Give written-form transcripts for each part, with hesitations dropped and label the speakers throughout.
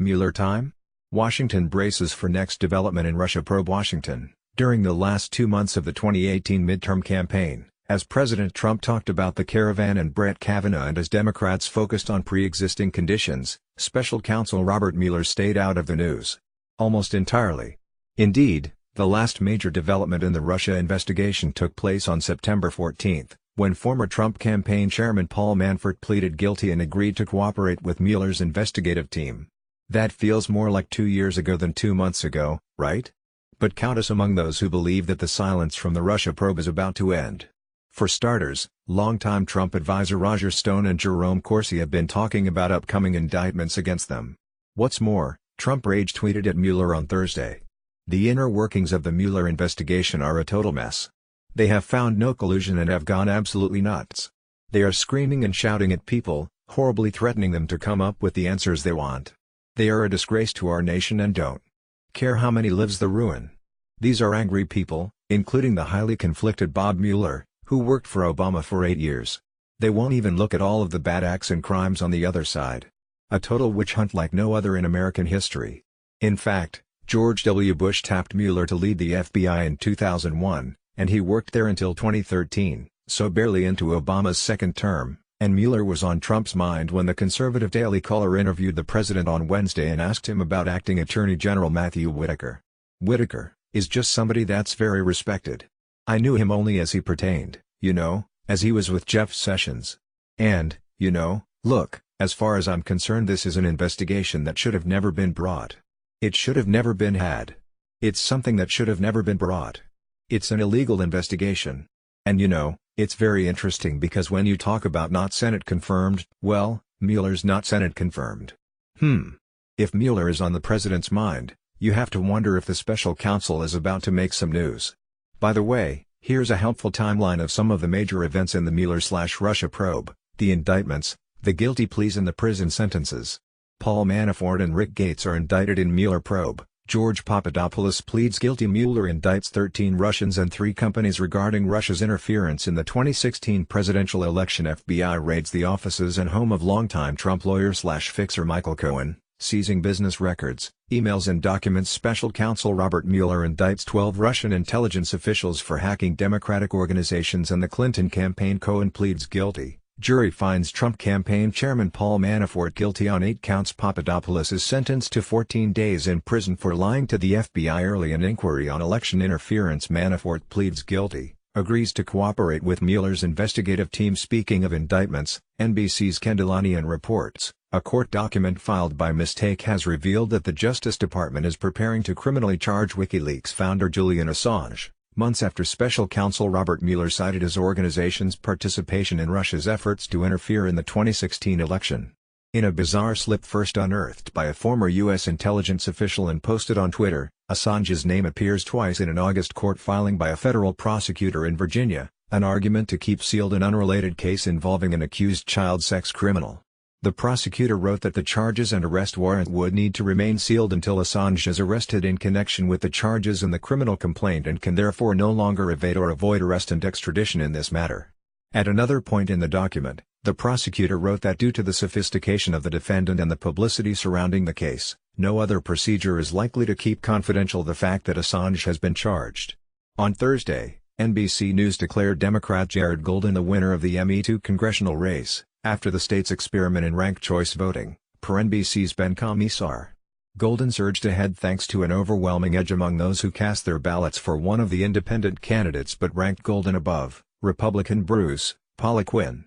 Speaker 1: Mueller Time? Washington braces for next development in Russia probe. Washington, during the last 2 months of the 2018 midterm campaign, as President Trump talked about the caravan and Brett Kavanaugh and as Democrats focused on pre-existing conditions, special counsel Robert Mueller stayed out of the news. Almost entirely. Indeed, the last major development in the Russia investigation took place on September 14, when former Trump campaign chairman Paul Manafort pleaded guilty and agreed to cooperate with Mueller's investigative team. That feels more like 2 years ago than 2 months ago, right? But count us among those who believe that the silence from the Russia probe is about to end. For starters, longtime Trump advisor Roger Stone and Jerome Corsi have been talking about upcoming indictments against them. What's more, Trump rage tweeted at Mueller on Thursday. The inner workings of the Mueller investigation are a total mess. They have found no collusion and have gone absolutely nuts. They are screaming and shouting at people, horribly threatening them to come up with the answers they want. They are a disgrace to our nation and don't care how many lives they ruin. These are angry people, including the highly conflicted Bob Mueller, who worked for Obama for 8 years. They won't even look at all of the bad acts and crimes on the other side. A total witch hunt like no other in American history. In fact, George W. Bush tapped Mueller to lead the FBI in 2001, and he worked there until 2013, so barely into Obama's second term, and Mueller was on Trump's mind when the conservative Daily Caller interviewed the president on Wednesday and asked him about acting Attorney General Matthew Whitaker. Whitaker is just somebody that's very respected. I knew him only as he pertained, as he was with Jeff Sessions. And, look, as far as I'm concerned, this is an investigation that should have never been brought. It should have never been had. It's something that should have never been brought. It's an illegal investigation. And it's very interesting because when you talk about not Senate confirmed, well, Mueller's not Senate confirmed. If Mueller is on the president's mind, you have to wonder if the special counsel is about to make some news. By the way, here's a helpful timeline of some of the major events in the Mueller/Russia probe: the indictments, the guilty pleas and the prison sentences. Paul Manafort and Rick Gates are indicted in Mueller probe. George Papadopoulos pleads guilty. Mueller indicts 13 Russians and 3 companies regarding Russia's interference in the 2016 presidential election. FBI raids the offices and home of longtime Trump lawyer/fixer Michael Cohen, seizing business records, emails and documents. Special counsel Robert Mueller indicts 12 Russian intelligence officials for hacking Democratic organizations and the Clinton campaign. Cohen pleads guilty. Jury finds Trump campaign chairman Paul Manafort guilty on 8 counts. Papadopoulos is sentenced to 14 days in prison for lying to the FBI early in inquiry on election interference. Manafort pleads guilty, agrees to cooperate with Mueller's investigative team. Speaking of indictments, NBC's Ken Delanian reports, a court document filed by mistake has revealed that the Justice Department is preparing to criminally charge WikiLeaks founder Julian Assange, months after special counsel Robert Mueller cited his organization's participation in Russia's efforts to interfere in the 2016 election. In a bizarre slip first unearthed by a former U.S. intelligence official and posted on Twitter, Assange's name appears twice in an August court filing by a federal prosecutor in Virginia, an argument to keep sealed an unrelated case involving an accused child sex criminal. The prosecutor wrote that the charges and arrest warrant would need to remain sealed until Assange is arrested in connection with the charges in the criminal complaint and can therefore no longer evade or avoid arrest and extradition in this matter. At another point in the document, the prosecutor wrote that due to the sophistication of the defendant and the publicity surrounding the case, no other procedure is likely to keep confidential the fact that Assange has been charged. On Thursday, NBC News declared Democrat Jared Golden the winner of the ME2 congressional race, after the state's experiment in ranked choice voting, per NBC's Ben Commissar. Golden surged ahead thanks to an overwhelming edge among those who cast their ballots for one of the independent candidates but ranked Golden above, Republican Bruce Poliquin.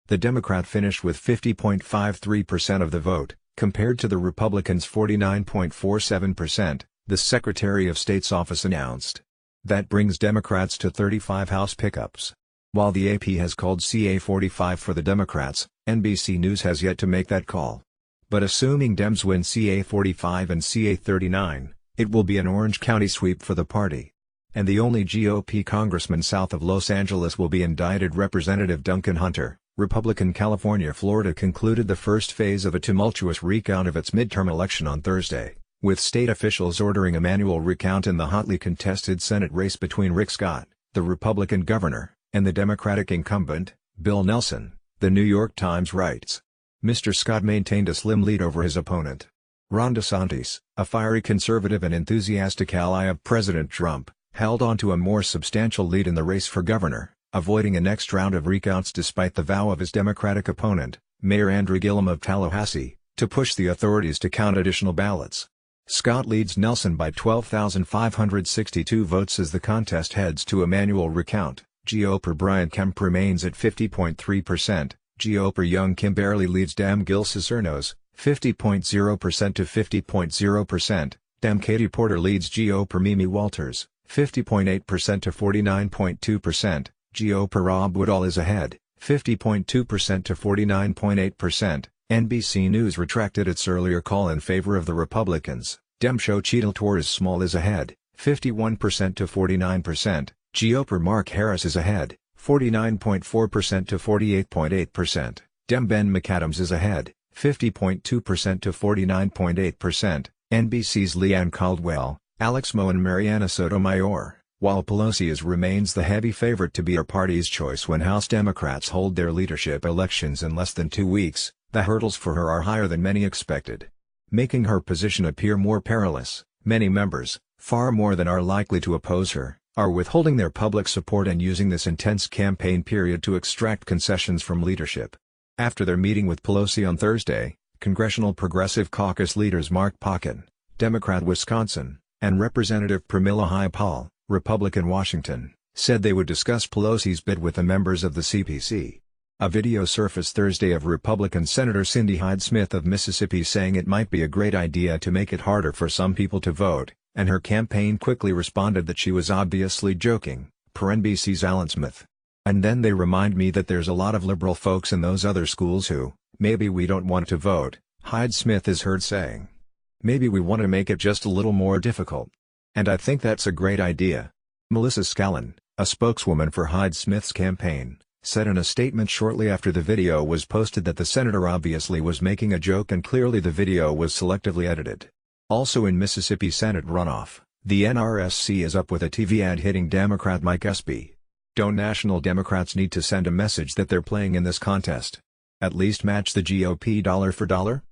Speaker 1: The Democrat finished with 50.53% of the vote, compared to the Republicans' 49.47%, the Secretary of State's office announced. That brings Democrats to 35 House pickups. While the AP has called CA 45 for the Democrats, NBC News has yet to make that call. But assuming Dems win CA 45 and CA 39, it will be an Orange County sweep for the party. And the only GOP congressman south of Los Angeles will be indicted. Representative Duncan Hunter, Republican California-Florida concluded the first phase of a tumultuous recount of its midterm election on Thursday, with state officials ordering a manual recount in the hotly contested Senate race between Rick Scott, the Republican governor, and the Democratic incumbent, Bill Nelson, the New York Times writes. Mr. Scott maintained a slim lead over his opponent. Ron DeSantis, a fiery conservative and enthusiastic ally of President Trump, held on to a more substantial lead in the race for governor, avoiding a next round of recounts despite the vow of his Democratic opponent, Mayor Andrew Gillum of Tallahassee, to push the authorities to count additional ballots. Scott leads Nelson by 12,562 votes as the contest heads to a manual recount. GOPer Brian Kemp remains at 50.3%, GOPer Young Kim barely leads Dem Gil Cicernos, 50.0% to 50.0%, Dem Katie Porter leads GOPer Mimi Walters, 50.8% to 49.2%, GOPer Rob Woodall is ahead, 50.2% to 49.8%, NBC News retracted its earlier call in favor of the Republicans, Dem show Cheetal Torres Small is ahead, 51% to 49%, GOPer Mark Harris is ahead, 49.4% to 48.8%, Dem Ben McAdams is ahead, 50.2% to 49.8%, NBC's Leanne Caldwell, Alex Moe and Mariana Sotomayor, while Pelosi remains the heavy favorite to be her party's choice when House Democrats hold their leadership elections in less than 2 weeks, the hurdles for her are higher than many expected. Making her position appear more perilous, many members, far more than are likely to oppose her, are withholding their public support and using this intense campaign period to extract concessions from leadership. After their meeting with Pelosi on Thursday, Congressional Progressive Caucus leaders Mark Pocan, Democrat Wisconsin, and Representative Pramila Jayapal, Republican Washington, said they would discuss Pelosi's bid with the members of the CPC. A video surfaced Thursday of Republican Senator Cindy Hyde-Smith of Mississippi saying it might be a great idea to make it harder for some people to vote, and her campaign quickly responded that she was obviously joking, per NBC's Alan Smith. And then they remind me that there's a lot of liberal folks in those other schools who, maybe we don't want to vote, Hyde-Smith is heard saying. Maybe we want to make it just a little more difficult. And I think that's a great idea. Melissa Scallon, a spokeswoman for Hyde-Smith's campaign, said in a statement shortly after the video was posted that the senator obviously was making a joke and clearly the video was selectively edited. Also in Mississippi Senate runoff, the NRSC is up with a TV ad hitting Democrat Mike Espy. Don't national Democrats need to send a message that they're playing in this contest? At least match the GOP dollar for dollar?